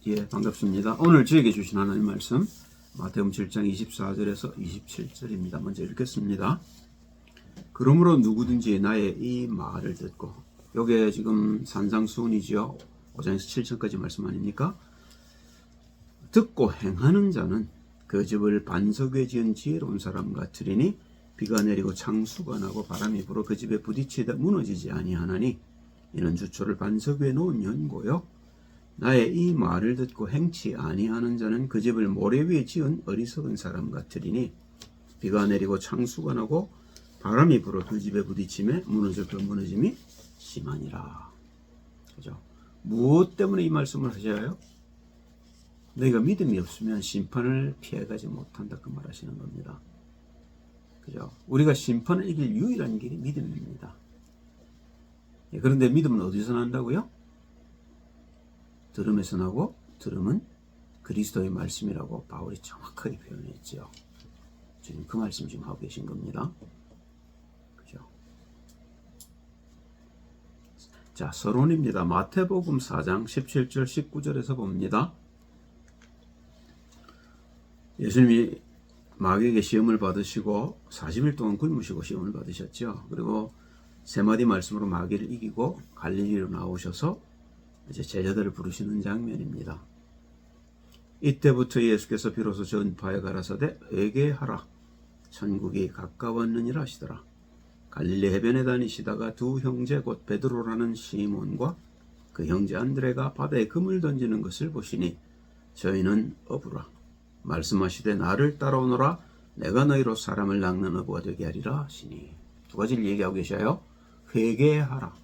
예, 반갑습니다. 오늘 저에게 주신 하나님 말씀 마태복음 7장 24절에서 27절입니다. 먼저 읽겠습니다. 그러므로 누구든지 나의 이 말을 듣고, 요게 지금 산상수훈이지요. 5장에서 7장까지 말씀 아닙니까? 듣고 행하는 자는 그 집을 반석 위에 지은 지혜로운 사람 같으리니 비가 내리고 창수가 나고 바람이 불어 그 집에 부딪히다 무너지지 아니하나니 이는 주초를 반석 위에 놓은 연고요. 나의 이 말을 듣고 행치 아니하는 자는 그 집을 모래 위에 지은 어리석은 사람 같으리니 비가 내리고 창수가 나고 바람이 불어 그 집에 부딪힘에 무너질 그 무너짐이 심하니라. 그죠? 무엇 때문에 이 말씀을 하셔요? 너희가 믿음이 없으면 심판을 피해가지 못한다, 그 말하시는 겁니다. 그죠? 우리가 심판을 이길 유일한 길이 믿음입니다. 그런데 믿음은 어디서 난다고요? 들음에서 나고, 들음은 그리스도의 말씀이라고 바울이 정확하게 표현했죠. 지금 그 말씀 지금 하고 계신 겁니다. 그죠? 자, 서론입니다. 마태복음 4장 17절 19절에서 봅니다. 예수님이 마귀에게 시험을 받으시고 40일 동안 굶으시고 시험을 받으셨죠. 그리고 세 마디 말씀으로 마귀를 이기고 갈릴리로 나오셔서 이제 제자들을 부르시는 장면입니다. 이때부터 예수께서 비로소 전파에 가라사대 회개하라, 천국이 가까웠느니라 하시더라. 갈릴리 해변에 다니시다가 두 형제 곧 베드로라는 시몬과 그 형제 안드레가 바다에 금을 던지는 것을 보시니 저희는 어부라. 말씀하시되 나를 따라오너라, 내가 너희로 사람을 낚는 어부가 되게 하리라 하시니. 두 가지를 얘기하고 계셔요. 회개하라.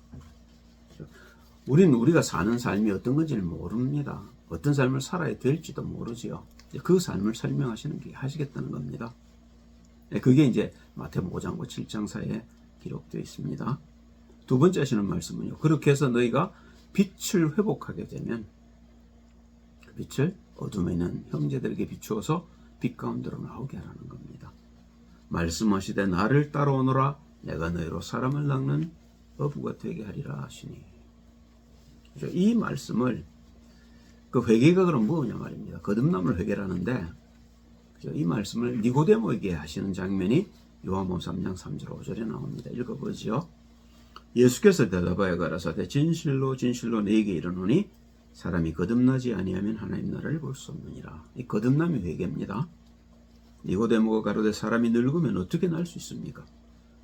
우리가 사는 삶이 어떤 건지를 모릅니다. 어떤 삶을 살아야 될지도 모르지요. 그 삶을 설명하시는 게 하시겠다는 겁니다. 그게 이제 마태복음 5장과 7장 사이에 기록되어 있습니다. 두 번째 하시는 말씀은요. 그렇게 해서 너희가 빛을 회복하게 되면 그 빛을 어둠에 있는 형제들에게 비추어서 빛 가운데로 나오게 하라는 겁니다. 말씀하시되 나를 따라오너라, 내가 너희로 사람을 낚는 어부가 되게 하리라 하시니. 이 말씀을, 그 회개가 그럼 뭐냐 말입니다. 거듭남을 회개라는데, 이 말씀을 니고데모에게 하시는 장면이 요한복음 3장 3절 5절에 나옵니다. 읽어보지요. 예수께서 대답하여 가라사대 진실로 진실로 너희에게 이르노니 사람이 거듭나지 아니하면 하나님 나라를 볼 수 없느니라. 이 거듭남이 회개입니다. 니고데모가 가로되 사람이 늙으면 어떻게 날 수 있습니까?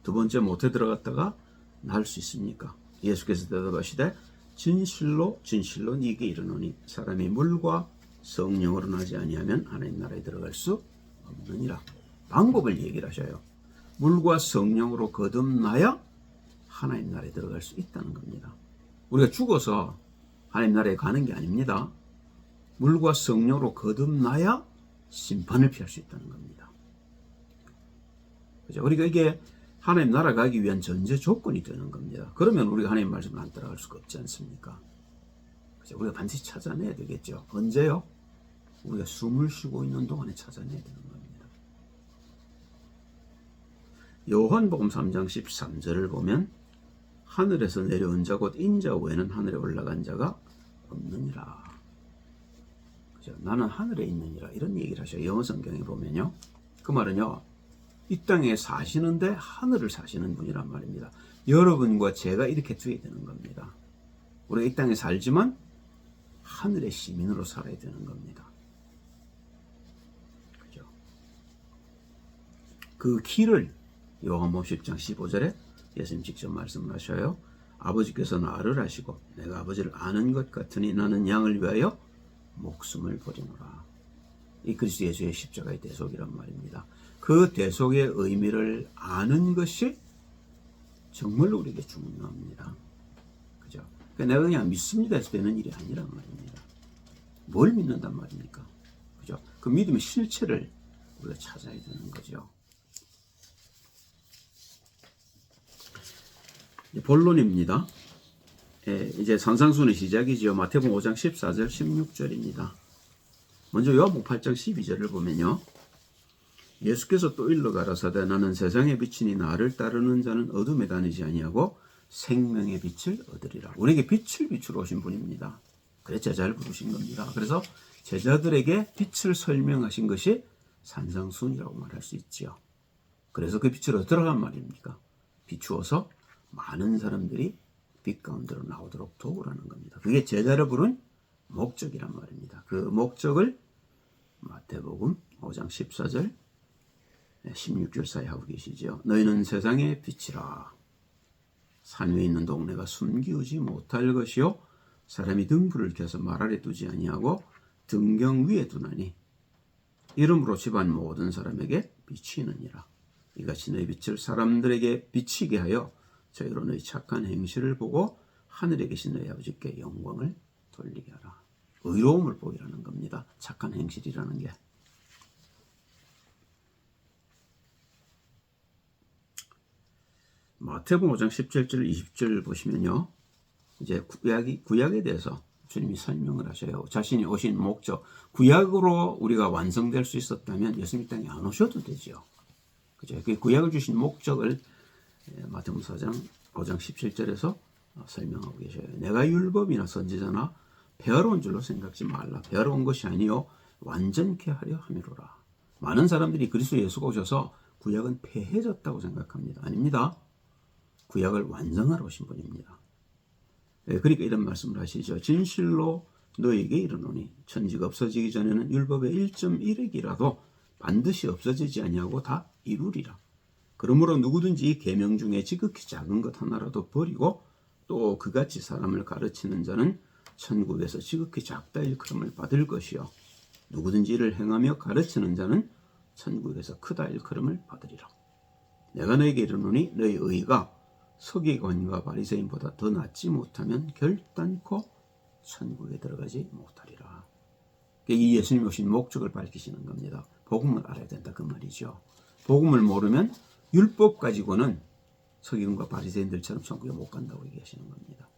두 번째 못에 들어갔다가 날 수 있습니까? 예수께서 대답하시되 진실로 진실로 네게 이르노니 사람이 물과 성령으로 나지 아니하면 하나님 나라에 들어갈 수 없느니라. 방법을 얘기를 하셔요. 물과 성령으로 거듭나야 하나님 나라에 들어갈 수 있다는 겁니다. 우리가 죽어서 하나님 나라에 가는 게 아닙니다. 물과 성령으로 거듭나야 심판을 피할 수 있다는 겁니다. 그죠? 우리가 이게 하나님 나라 가기 위한 전제 조건이 되는 겁니다. 그러면 우리가 하나님 말씀을 안 따라갈 수가 없지 않습니까? 그죠? 우리가 반드시 찾아내야 되겠죠. 언제요? 우리가 숨을 쉬고 있는 동안에 찾아내야 되는 겁니다. 요한복음 3장 13절을 보면 하늘에서 내려온 자 곧 인자 외에는 하늘에 올라간 자가 없느니라. 그죠? 나는 하늘에 있느니라, 이런 얘기를 하셔요. 영어 성경에 보면요. 그 말은요, 이 땅에 사시는데 하늘을 사시는 분이란 말입니다. 여러분과 제가 이렇게 돼야 되는 겁니다. 우리가 이 땅에 살지만 하늘의 시민으로 살아야 되는 겁니다. 그죠? 그 길을 요한복음 10장 15절에 예수님 직접 말씀을 하셔요. 아버지께서 나를 아시고 내가 아버지를 아는 것 같으니 나는 양을 위하여 목숨을 버리노라. 이 그리스도 예수의 십자가의 대속이란 말입니다. 그 대속의 의미를 아는 것이 정말로 우리에게 중요합니다. 그죠? 그러니까 내가 그냥 믿습니다 해서 되는 일이 아니란 말입니다. 뭘 믿는단 말입니까? 그죠? 그 믿음의 실체를 우리가 찾아야 되는 거죠. 본론입니다. 이제 산상수훈의 시작이죠. 마태복음 5장 14절 16절입니다. 먼저 요한복음 8장 12절을 보면요. 예수께서 또 일러 가라사대 나는 세상의 빛이니 나를 따르는 자는 어둠에 다니지 아니하고 생명의 빛을 얻으리라. 우리에게 빛을 비추러 오신 분입니다. 그래서 제자를 부르신 겁니다. 그래서 제자들에게 빛을 설명하신 것이 산상수훈이라고 말할 수 있지요. 그래서 그 빛을 어디로 간 말입니까? 비추어서 많은 사람들이 빛 가운데로 나오도록 도우라는 겁니다. 그게 제자를 부른 목적이란 말입니다. 그 목적을 마태복음 5장 14절 16절 사이 하고 계시죠. 너희는 세상의 빛이라. 산 위에 있는 동네가 숨기우지 못할 것이요 사람이 등불을 켜서 말 아래 두지 아니하고 등경 위에 두나니 이름으로 집안 모든 사람에게 비치느니라. 이같이 너희 빛을 사람들에게 비치게 하여 저희로 너희 착한 행실을 보고 하늘에 계신 너희 아버지께 영광을 돌리게 하라. 의로움을 보이라는 겁니다. 착한 행실이라는 게. 마태복음 5장 17절 20절 보시면요. 이제 구약에 대해서 주님이 설명을 하셔요. 자신이 오신 목적, 구약으로 우리가 완성될 수 있었다면 예수님 땅에 안 오셔도 되죠. 그죠? 그 구약을 주신 목적을 마태복음 4장 5장 17절에서 설명하고 계셔요. 내가 율법이나 선지자나 폐하러 온 줄로 생각지 말라. 폐하러 온 것이 아니요 완전케 하려 함이로라. 많은 사람들이 그리스도 예수가 오셔서 구약은 폐해졌다고 생각합니다. 아닙니다. 구약을 완성하러 오신 분입니다. 그러니까 이런 말씀을 하시죠. 진실로 너에게 이르노니 천지가 없어지기 전에는 율법의 1.1획이라도 반드시 없어지지 아니하고 다 이루리라. 그러므로 누구든지 이 계명 중에 지극히 작은 것 하나라도 버리고 또 그같이 사람을 가르치는 자는 천국에서 지극히 작다 일컬음을 받을 것이요 누구든지 이를 행하며 가르치는 자는 천국에서 크다 일컬음을 받으리라. 내가 너에게 이르노니 너희 의가 서기관과 바리새인보다 더 낫지 못하면 결단코 천국에 들어가지 못하리라. 이 예수님 오신 목적을 밝히시는 겁니다. 복음을 알아야 된다 그 말이죠. 복음을 모르면 율법 가지고는 서기관과 바리새인들처럼 천국에 못 간다고 얘기하시는 겁니다.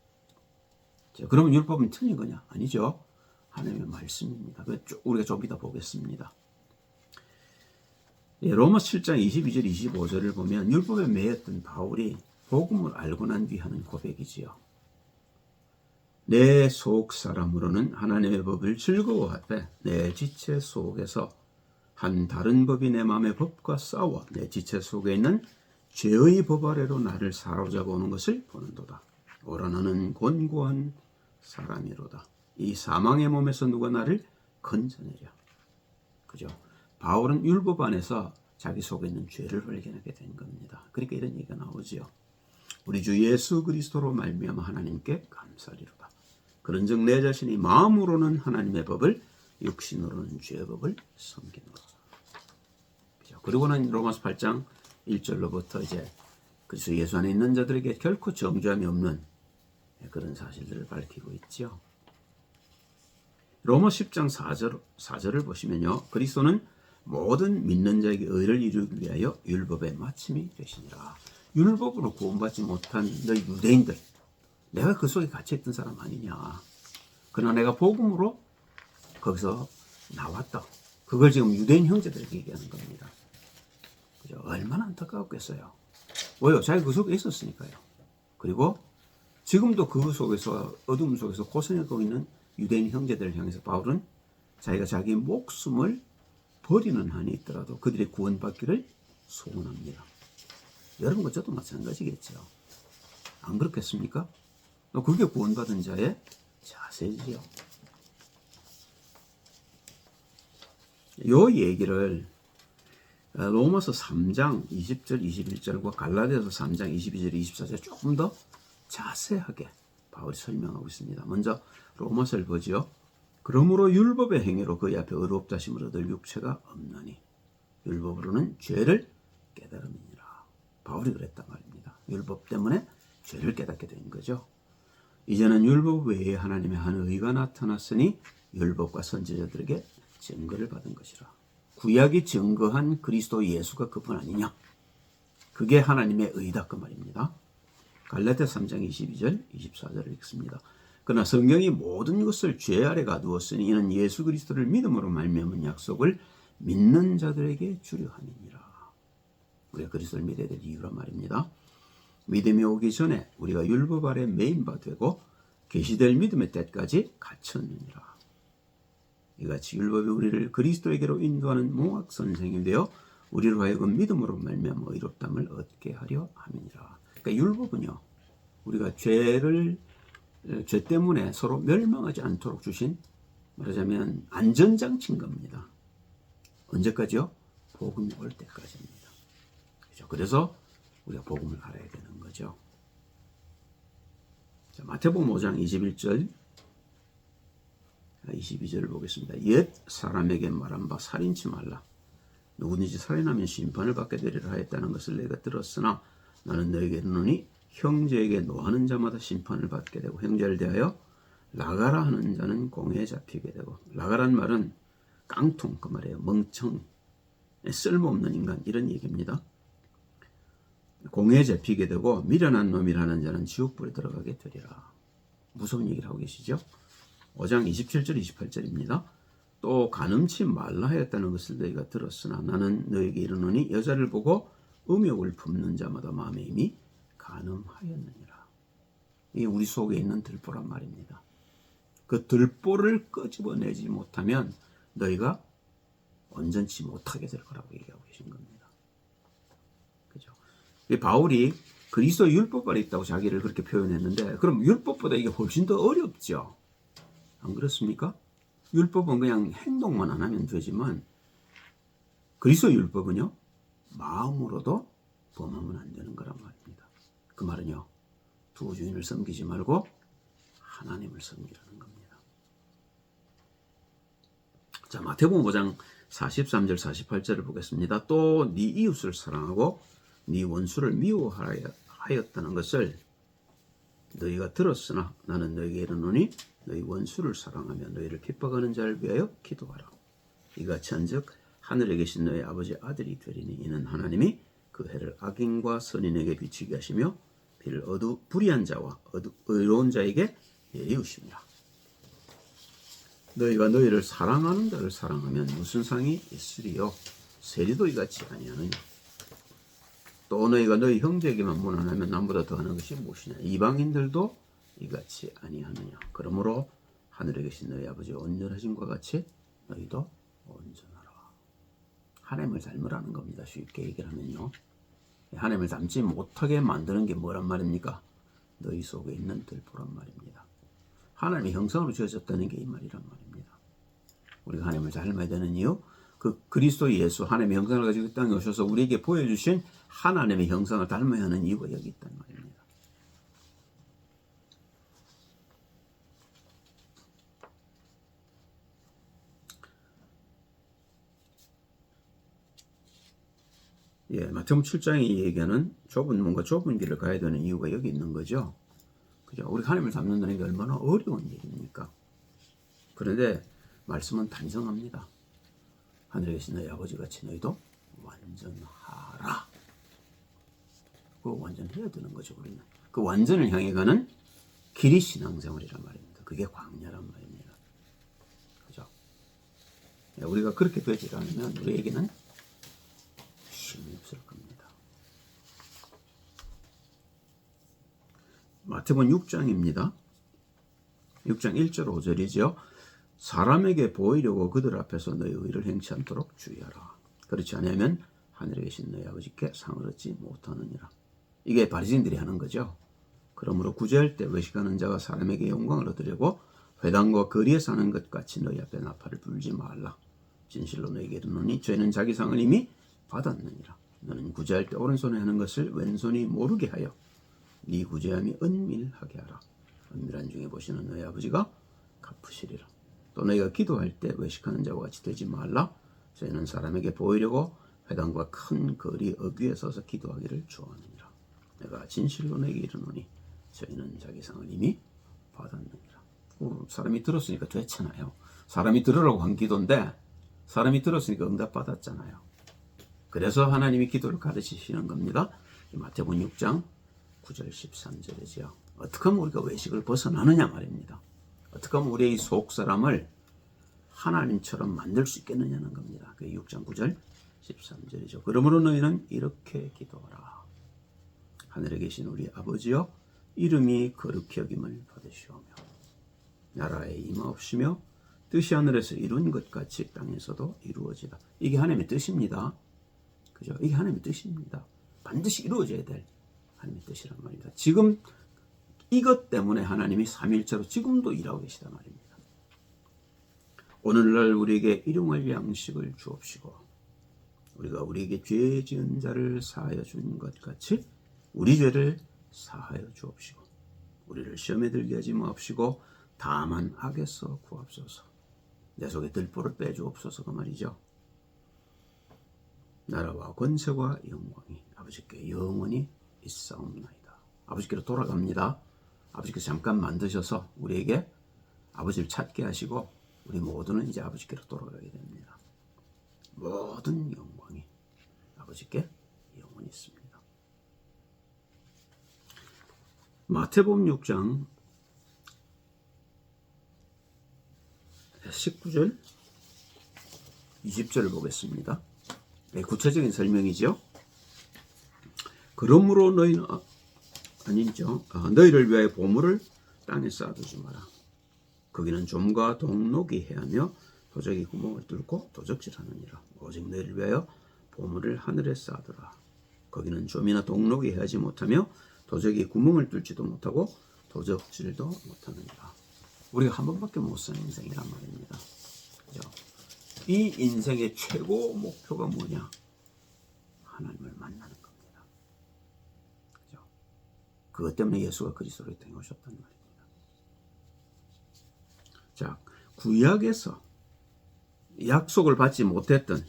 자, 그러면 율법은 틀린 거냐? 아니죠. 하나님의 말씀입니다. 우리가 좀 이따 보겠습니다. 로마서 7장 22절 25절을 보면 율법에 매였던 바울이 복음을 알고 난 뒤 하는 고백이지요. 내 속 사람으로는 하나님의 법을 즐거워하되 내 지체 속에서 한 다른 법이 내 마음의 법과 싸워 내 지체 속에 있는 죄의 법 아래로 나를 사로잡아 오는 것을 보는도다. 오라 나는 곤고한 사람이로다. 이 사망의 몸에서 누가 나를 건져내랴. 그죠? 바울은 율법 안에서 자기 속에 있는 죄를 발견하게 된 겁니다. 그러니까 이런 얘기가 나오지요. 우리 주 예수 그리스도로 말미암아 하나님께 감사리로다. 그런즉 내 자신이 마음으로는 하나님의 법을 육신으로는 죄의 법을 섬기노라. 그리고는 로마서 8장 1절로부터 이제 그리스도 예수 안에 있는 자들에게 결코 정죄함이 없는 그런 사실들을 밝히고 있죠. 로마서 10장 4절을 보시면요. 그리스도는 모든 믿는 자에게 의를 이루기 위하여 율법의 마침이 되시니라. 율법으로 구원받지 못한 너희 유대인들, 내가 그 속에 갇혀있던 사람 아니냐. 그러나 내가 복음으로 거기서 나왔다. 그걸 지금 유대인 형제들에게 얘기하는 겁니다. 그죠? 얼마나 안타까웠겠어요. 왜요? 자기가 그 속에 있었으니까요. 그리고 지금도 그 속에서 어둠 속에서 고생하고 있는 유대인 형제들을 향해서 바울은 자기가 자기 목숨을 버리는 한이 있더라도 그들이 구원받기를 소원합니다. 여러분과 저도 마찬가지겠죠. 안 그렇겠습니까? 그게 구원받은 자의 자세지요. 이 얘기를 로마서 3장 20절 21절과 갈라디아서 3장 22절 24절 조금 더 자세하게 바울이 설명하고 있습니다. 먼저 로마서를 보죠. 그러므로 율법의 행위로 그의 앞에 의롭다 하심을 얻을 육체가 없나니 율법으로는 죄를 깨달음이니라. 바울이 그랬단 말입니다. 율법 때문에 죄를 깨닫게 된 거죠. 이제는 율법 외에 하나님의 한 의가 나타났으니 율법과 선지자들에게 증거를 받은 것이라. 구약이 증거한 그리스도 예수가 그분 아니냐. 그게 하나님의 의다 그 말입니다. 갈라디아 3장 22절 24절을 읽습니다. 그러나 성경이 모든 것을 죄 아래 가두었으니 이는 예수 그리스도를 믿음으로 말미암은 약속을 믿는 자들에게 주려 함이니라. 우리가 그리스도를 믿어야 될 이유란 말입니다. 믿음이 오기 전에 우리가 율법 아래 매인 바 되고 계시될 믿음의 때까지 갖췄느니라. 이같이 율법이 우리를 그리스도에게로 인도하는 몽학 선생이 되어 우리로 하여금 믿음으로 말미암아 의롭다함을 얻게 하려 함이니라. 그러니까 율법은요, 우리가 죄 때문에 서로 멸망하지 않도록 주신, 말하자면 안전장치인 겁니다. 언제까지요? 복음이 올 때까지입니다. 그렇죠? 그래서 우리가 복음을 알아야 되는 거죠. 자, 마태복음 5장 21절 22절을 보겠습니다. 옛 사람에게 말한 바 살인치 말라. 누구든지 살인하면 심판을 받게 되리라 하였다는 것을 내가 들었으나 나는 너에게 이르노니 형제에게 노하는 자마다 심판을 받게 되고 형제를 대하여 나가라 하는 자는 공회에 잡히게 되고, 나가란 말은 깡통, 그 말이에요. 멍청, 쓸모없는 인간, 이런 얘기입니다. 공회에 잡히게 되고 미련한 놈이라는 자는 지옥불에 들어가게 되리라. 무서운 얘기를 하고 계시죠. 5장 27절 28절입니다. 또 간음치 말라 하였다는 것을 너희가 들었으나 나는 너희에게 이르노니 여자를 보고 음욕을 품는 자마다 마음에 이미 간음하였느니라. 이게 우리 속에 있는 들보란 말입니다. 그 들보를 끄집어내지 못하면 너희가 온전치 못하게 될 거라고 얘기하고 계신 겁니다. 그죠? 바울이 그리스도 율법 아래 있다고 자기를 그렇게 표현했는데, 그럼 율법보다 이게 훨씬 더 어렵죠? 안 그렇습니까? 율법은 그냥 행동만 안 하면 되지만 그리스도 율법은요, 마음으로도 범하면 안 되는 거란 말입니다. 그 말은요, 두 주인을 섬기지 말고 하나님을 섬기라는 겁니다. 자, 마태복음 5장 43절 48절을 보겠습니다. 또 네 이웃을 사랑하고 네 원수를 미워하였다는 것을 너희가 들었으나 나는 너희에게 이르노니 너희 원수를 사랑하며 너희를 핍박하는 자를 위하여 기도하라. 이같이 한즉 하늘에 계신 너희 아버지 아들이 되리니 이는 하나님이 그 해를 악인과 선인에게 비추게 하시며 비를 불의한 자와 의로운 자에게 내리우십니다. 너희가 너희를 사랑하는 자를 사랑하면 무슨 상이 있으리요? 세리도 이같이 아니하느냐? 또 너희가 너희 형제에게만 무난하면 남보다 더하는 것이 무엇이냐? 이방인들도 이같이 아니하느냐? 그러므로 하늘에 계신 너희 아버지 온전하심과 같이 너희도 온전하라. 하나님을 닮으라는 겁니다. 쉽게 얘기를 하면요, 하나님을 닮지 못하게 만드는 게 뭐란 말입니까? 너희 속에 있는 들보란 말입니다. 하나님의 형상으로 지어졌다는 게 이 말이란 말입니다. 우리가 하나님을 닮아야 되는 이유, 그 그리스도 예수, 하나님의 형상을 가지고 이 땅에 오셔서 우리에게 보여주신 하나님의 형상을 닮아야 하는 이유가 여기 있단 말입니다. 예, 마태복음 7장이 얘기하는 뭔가 좁은 길을 가야 되는 이유가 여기 있는 거죠. 그죠? 우리 하나님을 닮는다는 게 얼마나 어려운 일입니까? 그런데 말씀은 단정합니다. 하늘에 계신 너희 아버지 같이 너희도 완전하라. 그거 완전해야 되는 거죠, 우리는. 그 완전을 향해 가는 길이 신앙생활이란 말입니다. 그게 광야란 말입니다. 그죠? 예, 우리가 그렇게 되지 않으면 우리에게는 힘이 없을 겁니다. 마태복음 6장입니다. 6장 1절 5절이죠. 사람에게 보이려고 그들 앞에서 너희 의를 행치 않도록 주의하라. 그렇지 않으면 하늘에 계신 너희 아버지께 상을 얻지 못하느니라. 이게 바리새인들이 하는 거죠. 그러므로 구제할 때 외식하는 자가 사람에게 영광을 얻으려고 회당과 거리에 사는 것 같이 너희 앞에 나팔을 불지 말라. 진실로 너희에게 이르노니 죄는 자기 상을 이미 받았느니라. 너는 구제할 때 오른손에 하는 것을 왼손이 모르게 하여 네 구제함이 은밀하게 하라. 은밀한 중에 보시는 너희 아버지가 갚으시리라. 또 너희가 기도할 때 외식하는 자와 같이 되지 말라. 저희는 사람에게 보이려고 회당과 큰 거리 어귀에 서서 기도하기를 좋아하느니라. 내가 진실로 너희에게 이르노니 저희는 자기 상을 이미 받았느니라. 사람이 들었으니까 됐잖아요. 사람이 들으라고 한 기도인데 사람이 들었으니까 응답받았잖아요. 그래서 하나님이 기도를 가르치시는 겁니다. 마태복음 6장 9절 13절이죠. 어떻게 하면 우리가 외식을 벗어나느냐 말입니다. 어떻게 하면 우리의 속사람을 하나님처럼 만들 수 있겠느냐는 겁니다. 그게 6장 9절 13절이죠. 그러므로 너희는 이렇게 기도하라. 하늘에 계신 우리 아버지여, 이름이 거룩히 여김을 받으시오며 나라에 임하옵시며 뜻이 하늘에서 이룬 것 같이 땅에서도 이루어지다. 이게 하나님의 뜻입니다. 그죠? 이게 하나님의 뜻입니다. 반드시 이루어져야 될 하나님의 뜻이란 말입니다. 지금 이것 때문에 하나님이 삼위일체로 지금도 일하고 계시단 말입니다. 오늘날 우리에게 일용할 양식을 주옵시고 우리가 우리에게 죄 지은 자를 사하여 준 것 같이 우리 죄를 사하여 주옵시고 우리를 시험에 들게 하지 마옵시고 다만 악에서 구하옵소서. 내 속에 들보를 빼주옵소서. 그 말이죠. 나라와 권세와 영광이 아버지께 영원히 있사옵나이다. 아버지께로 돌아갑니다. 아버지께서 잠깐 만드셔서 우리에게 아버지를 찾게 하시고 우리 모두는 이제 아버지께로 돌아가게 됩니다. 모든 영광이 아버지께 영원히 있습니다. 마태복음 6장 19절 20절을 보겠습니다. 네, 구체적인 설명이죠. 그러므로 너희는 너희를 위하여 보물을 땅에 쌓아두지 마라. 거기는 좀과 동록이 해하며 도적이 구멍을 뚫고 도적질하느니라. 오직 너희를 위하여 보물을 하늘에 쌓아두라. 거기는 좀이나 동록이 해하지 못하며 도적이 구멍을 뚫지도 못하고 도적질도 못하느니라. 우리가 한 번밖에 못 사는 인생이란 말입니다. 그죠? 이 인생의 최고 목표가 뭐냐? 하나님을 만나는 겁니다. 그죠? 그것 때문에 예수가 그리스도로 땅에 오셨단 말입니다. 자, 구약에서 약속을 받지 못했던,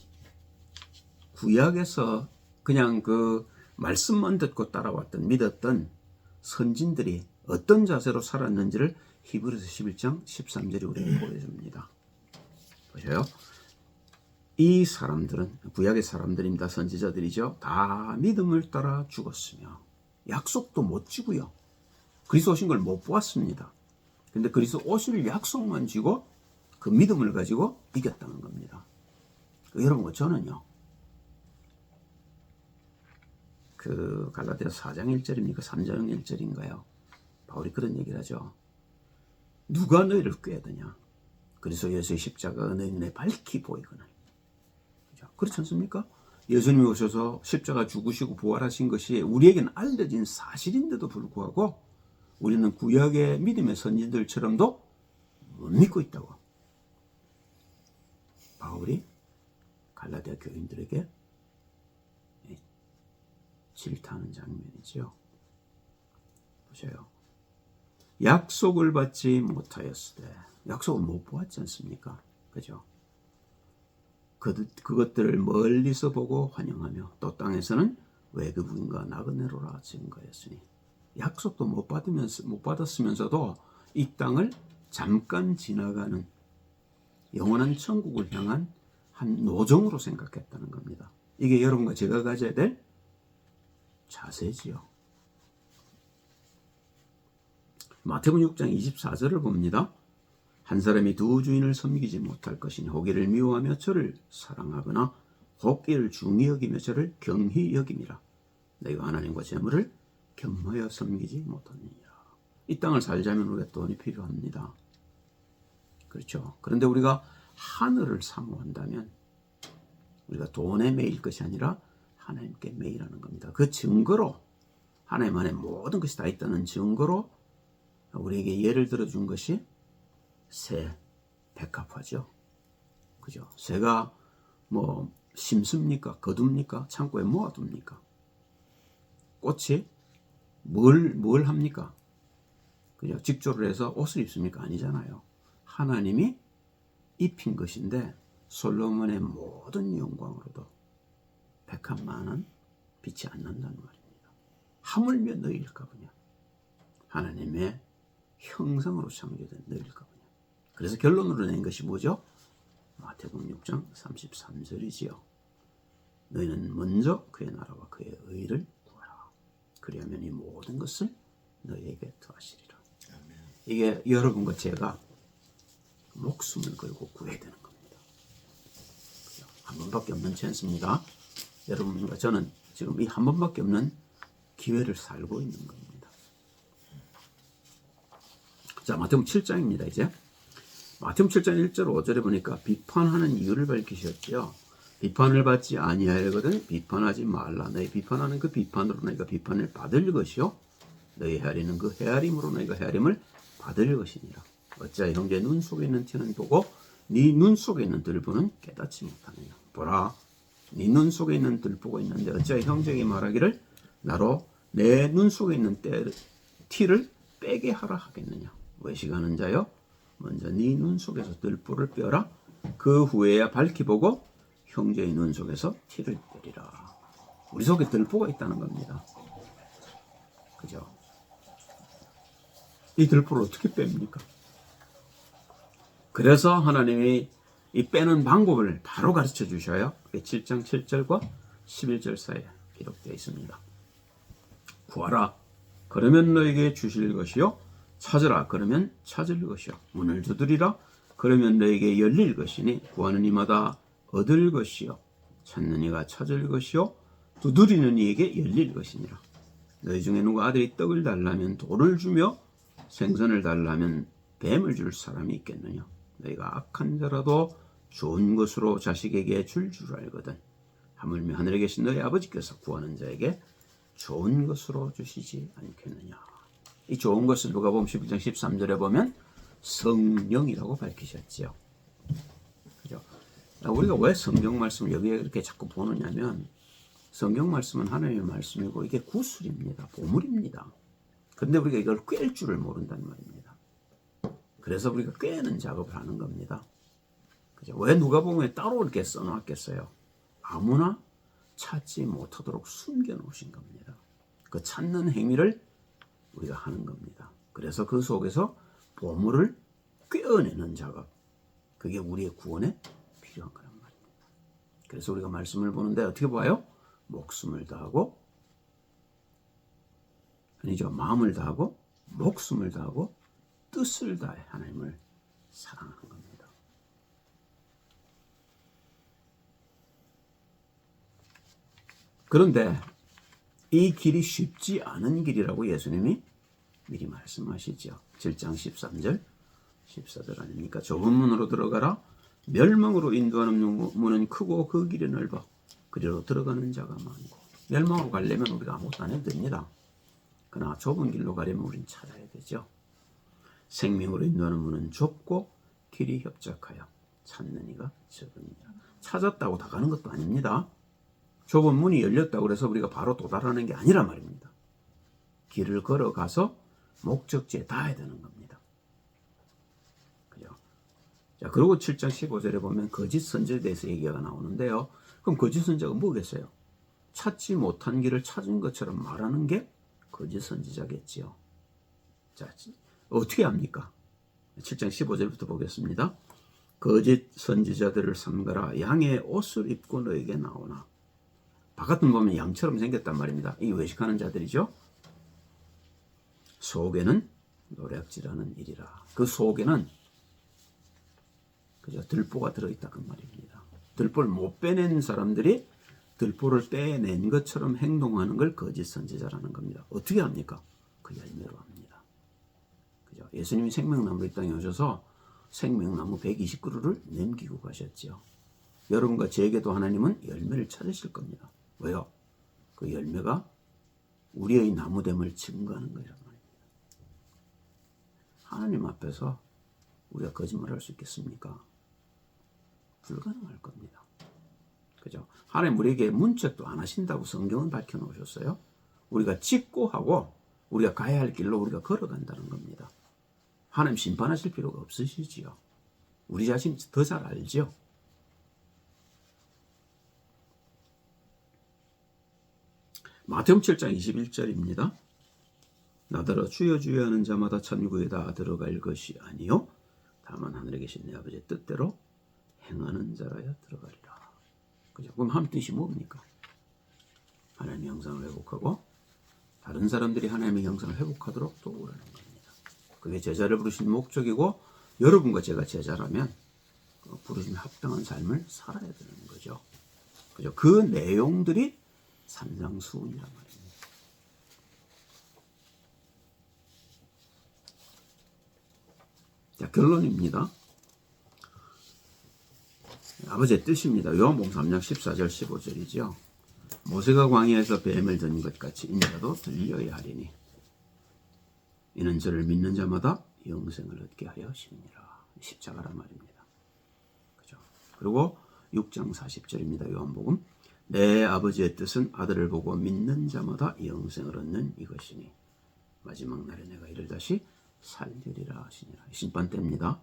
구약에서 그냥 그 말씀만 듣고 따라왔던, 믿었던 선진들이 어떤 자세로 살았는지를 히브리서 11장 13절이 우리에게 보여줍니다. 보셔요. 이 사람들은 구약의 사람들입니다. 선지자들이죠. 다 믿음을 따라 죽었으며 약속도 못 지고요. 그리스도 오신 걸 못 보았습니다. 근데 그리스도 오실 약속만 지고 그 믿음을 가지고 이겼다는 겁니다. 여러분, 저는요, 그 갈라디아서 4장 1절입니까? 3장 1절인가요? 바울이 그런 얘기를 하죠. 누가 너희를 꾀하느냐? 그리스도 예수의 십자가가 너희 눈에 밝히 보이거늘. 그렇지 않습니까? 예수님이 오셔서 십자가 죽으시고 부활하신 것이 우리에게는 알려진 사실인데도 불구하고 우리는 구약의 믿음의 선진들처럼도 못 믿고 있다고 바울이 갈라디아 교인들에게 질타하는 장면이지요. 보세요. 약속을 받지 못하였을 때, 약속을 못 보았지 않습니까? 그죠? 그것들을 멀리서 보고 환영하며 또 땅에서는 외국인과 나그네로라 증거했으니, 약속도 못 받았으면서도 이 땅을 잠깐 지나가는 영원한 천국을 향한 한 노정으로 생각했다는 겁니다. 이게 여러분과 제가 가져야 될 자세지요. 마태복음 6장 24절을 봅니다. 한 사람이 두 주인을 섬기지 못할 것이니 혹이를 미워하며 저를 사랑하거나 혹 이를 중히 여기며 저를 경히 여김이라. 내가 하나님과 재물을 겸하여 섬기지 못하느니라. 이 땅을 살자면 우리가 돈이 필요합니다. 그렇죠. 그런데 우리가 하늘을 사모한다면 우리가 돈에 매일 것이 아니라 하나님께 매일하는 겁니다. 그 증거로, 하나님 안에 모든 것이 다 있다는 증거로 우리에게 예를 들어준 것이 새, 백합화죠. 그죠? 새가 뭐 심습니까? 거둡니까? 창고에 모아둡니까? 꽃이 뭘 합니까? 그죠? 직조를 해서 옷을 입습니까? 아니잖아요. 하나님이 입힌 것인데 솔로몬의 모든 영광으로도 백합만은 빛이 안 난다는 말입니다. 하물며 너희일까 보냐? 하나님의 형상으로 창조된 너희일까 보냐? 그래서 결론으로 낸 것이 뭐죠? 마태복음 6장 33절이지요. 너희는 먼저 그의 나라와 그의 의를 구하라. 그리하면 이 모든 것을 너희에게 더하시리라. 아멘. 이게 여러분과 제가 목숨을 걸고 구해야 되는 겁니다. 한 번밖에 없는 찬스입니다. 여러분과 저는 지금 이 한 번밖에 없는 기회를 살고 있는 겁니다. 자, 마태복음 7장입니다. 이제 마태복음 7장 1절 5절에 보니까 비판하는 이유를 밝히셨죠. 비판을 받지 아니하려거든 비판하지 말라. 너희 비판하는 그 비판으로 너희가 비판을 받을 것이요 너희 헤아리는 그 헤아림으로 너희가 헤아림을 받을 것이니라. 어찌하여 형제 눈 속에 있는 티는 보고 네 눈 속에 있는 들보는 깨닫지 못하느냐. 보라, 네 눈 속에 있는 들보가 있는데 어찌하여 형제에게 말하기를 나로 내 눈 속에 있는 티를 빼게 하라 하겠느냐. 외식하는 자여, 먼저 네 눈 속에서 들보를 빼어라. 그 후에야 밝히 보고 형제의 눈 속에서 티를 빼리라. 우리 속에 들보가 있다는 겁니다. 그죠? 이 들보를 어떻게 뺍니까? 그래서 하나님이 이 빼는 방법을 바로 가르쳐 주셔요. 7장 7절과 11절 사이에 기록되어 있습니다. 구하라, 그러면 너에게 주실 것이요. 찾으라, 그러면 찾을 것이요. 문을 두드리라, 그러면 너에게 열릴 것이니 구하는 이마다 얻을 것이요. 찾는 이가 찾을 것이요. 두드리는 이에게 열릴 것이니라. 너희 중에 누가 아들이 떡을 달라면 돌을 주며 생선을 달라면 뱀을 줄 사람이 있겠느냐. 너희가 악한 자라도 좋은 것으로 자식에게 줄 알거든. 하물며 하늘에 계신 너희 아버지께서 구하는 자에게 좋은 것으로 주시지 않겠느냐. 이 좋은 것을 누가복음 11장 13절에 보면 성령이라고 밝히셨지요. 그죠? 우리가 왜 성경 말씀을 여기에 이렇게 자꾸 보느냐면 성경 말씀은 하나님의 말씀이고 이게 구술입니다. 보물입니다. 그런데 우리가 이걸 꿰일 줄을 모른단 말입니다. 그래서 우리가 꿰는 작업을 하는 겁니다. 그죠? 왜 누가복음에 따로 이렇게 써놨겠어요? 아무나 찾지 못하도록 숨겨놓으신 겁니다. 그 찾는 행위를 우리가 하는 겁니다. 그래서 그 속에서 보물을 꿰어내는 작업, 그게 우리의 구원에 필요한 거란 말입니다. 그래서 우리가 말씀을 보는데 어떻게 봐요? 목숨을 다하고, 아니죠, 마음을 다하고 목숨을 다하고 뜻을 다해 하나님을 사랑하는 겁니다. 그런데 이 길이 쉽지 않은 길이라고 예수님이 미리 말씀하시죠. 7장 13절 14절 아닙니까? 좁은 문으로 들어가라. 멸망으로 인도하는 문은 크고 그 길이 넓어 그리로 들어가는 자가 많고. 멸망으로 가려면 우리가 아무것도 안 해도 됩니다. 그러나 좁은 길로 가려면 우리는 찾아야 되죠. 생명으로 인도하는 문은 좁고 길이 협착하여 찾는 이가 적으니라. 찾았다고 다 가는 것도 아닙니다. 좁은 문이 열렸다고 해서 우리가 바로 도달하는 게 아니란 말입니다. 길을 걸어가서 목적지에 닿아야 되는 겁니다. 그죠? 자, 그리고 7장 15절에 보면 거짓 선지자에 대해서 얘기가 나오는데요. 그럼 거짓 선지자가 뭐겠어요? 찾지 못한 길을 찾은 것처럼 말하는 게 거짓 선지자겠지요. 자, 어떻게 합니까? 7장 15절부터 보겠습니다. 거짓 선지자들을 삼가라. 양의 옷을 입고 너에게 나오나. 바깥은 보면 양처럼 생겼단 말입니다. 이 외식하는 자들이죠. 속에는 노략질하는 일이라. 그 속에는 그저 들보가 들어있다 그 말입니다. 들보를 못 빼낸 사람들이 들보를 빼낸 것처럼 행동하는 걸 거짓 선지자라는 겁니다. 어떻게 합니까? 그 열매로 합니다. 그죠? 예수님이 생명나무 이 땅에 오셔서 생명나무 120그루를 남기고 가셨죠. 여러분과 제게도 하나님은 열매를 찾으실 겁니다. 왜요? 그 열매가 우리의 나무됨을 증거하는 거란 말입니다. 하나님 앞에서 우리가 거짓말할 수 있겠습니까? 불가능할 겁니다. 그죠? 하나님 우리에게 문책도 안 하신다고 성경은 밝혀놓으셨어요. 우리가 짓고 하고 우리가 가야 할 길로 우리가 걸어간다는 겁니다. 하나님 심판하실 필요가 없으시지요. 우리 자신 더 잘 알죠. 마태복음 7장 21절입니다. 나더러 주여 주여 하는 자마다 천국에 다 들어갈 것이 아니요 다만 하늘에 계신 내 아버지의 뜻대로 행하는 자라야 들어가리라. 그죠? 그럼 한 뜻이 뭡니까? 하나님의 형상을 회복하고 다른 사람들이 하나님의 형상을 회복하도록 도우라는 겁니다. 그게 제자를 부르신 목적이고 여러분과 제가 제자라면 부르심에 합당한 삶을 살아야 되는 거죠. 그죠? 그 내용들이 산상수훈이란 말입니다. 자, 결론입니다. 아버지의 뜻입니다. 요한복음 3장 14절 15절이죠. 모세가 광야에서 뱀을 든 것 같이 인자도 들려야 하리니 이는 저를 믿는 자마다 영생을 얻게 하려 하시느니라. 십자가란 말입니다. 그죠? 그리고 6장 40절입니다. 요한복음 내 아버지의 뜻은 아들을 보고 믿는 자마다 영생을 얻는 이것이니 마지막 날에 내가 이를 다시 살리리라 하시니라. 심판 때입니다.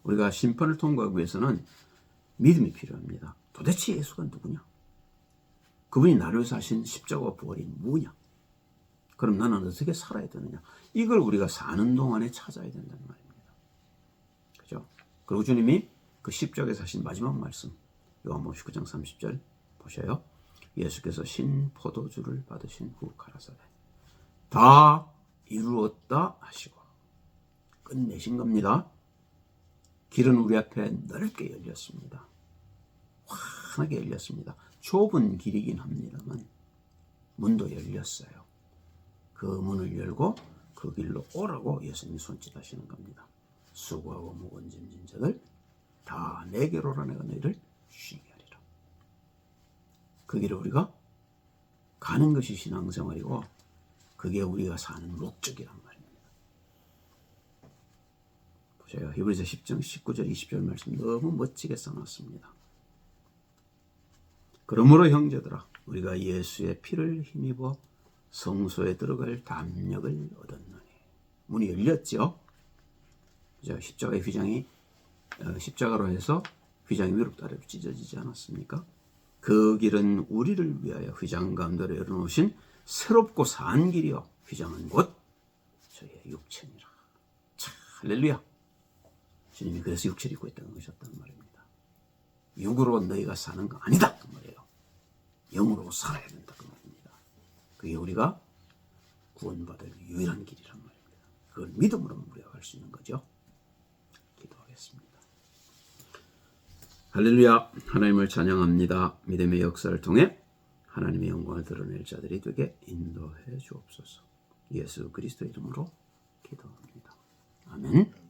우리가 심판을 통과하기 위해서는 믿음이 필요합니다. 도대체 예수가 누구냐? 그분이 나를 위해서 하신 십자가와 부활이 뭐냐? 그럼 나는 어떻게 살아야 되느냐? 이걸 우리가 사는 동안에 찾아야 된다는 말입니다. 그죠? 그리고 주님이 그 십자가에서 하신 마지막 말씀 요한복음 19장 30절 보셔요. 예수께서 신 포도주를 받으신 후 가라사대 다 이루었다 하시고 끝내신 겁니다. 길은 우리 앞에 넓게 열렸습니다. 환하게 열렸습니다. 좁은 길이긴 합니다만 문도 열렸어요. 그 문을 열고 그 길로 오라고 예수님이 손짓하시는 겁니다. 수고하고 무거운 짐진 자들 다 내게로 오라 내가 너희를 쉬게 하리라. 그 길을 우리가 가는 것이 신앙생활이고 그게 우리가 사는 목적이란 말입니다. 보세요. 히브리서 10장 19절 20절 말씀 너무 멋지게 써놨습니다. 그러므로 형제들아 우리가 예수의 피를 힘입어 성소에 들어갈 담력을 얻었노니 문이 열렸죠. 십자가의 휘장이 십자가로 해서 휘장이 위로 아래로 찢어지지 않았습니까? 그 길은 우리를 위하여 휘장 가운데로 열어놓으신 새롭고 산 길이요 휘장은 곧 저희의 육체니라. 자, 할렐루야. 주님이 그래서 육체를 입고 있다는 것이었단 말입니다. 육으로 너희가 사는 거 아니다 그 말이에요. 영으로 살아야 된다 그 말입니다. 그게 우리가 구원받을 유일한 길이란 말입니다. 그걸 믿음으로 우리가 갈 수 있는 거죠. 기도하겠습니다. 할렐루야. 하나님을 찬양합니다. 믿음의 역사를 통해 하나님의 영광을 드러낼 자들이 되게 인도해 주옵소서. 예수 그리스도 이름으로 기도합니다. 아멘.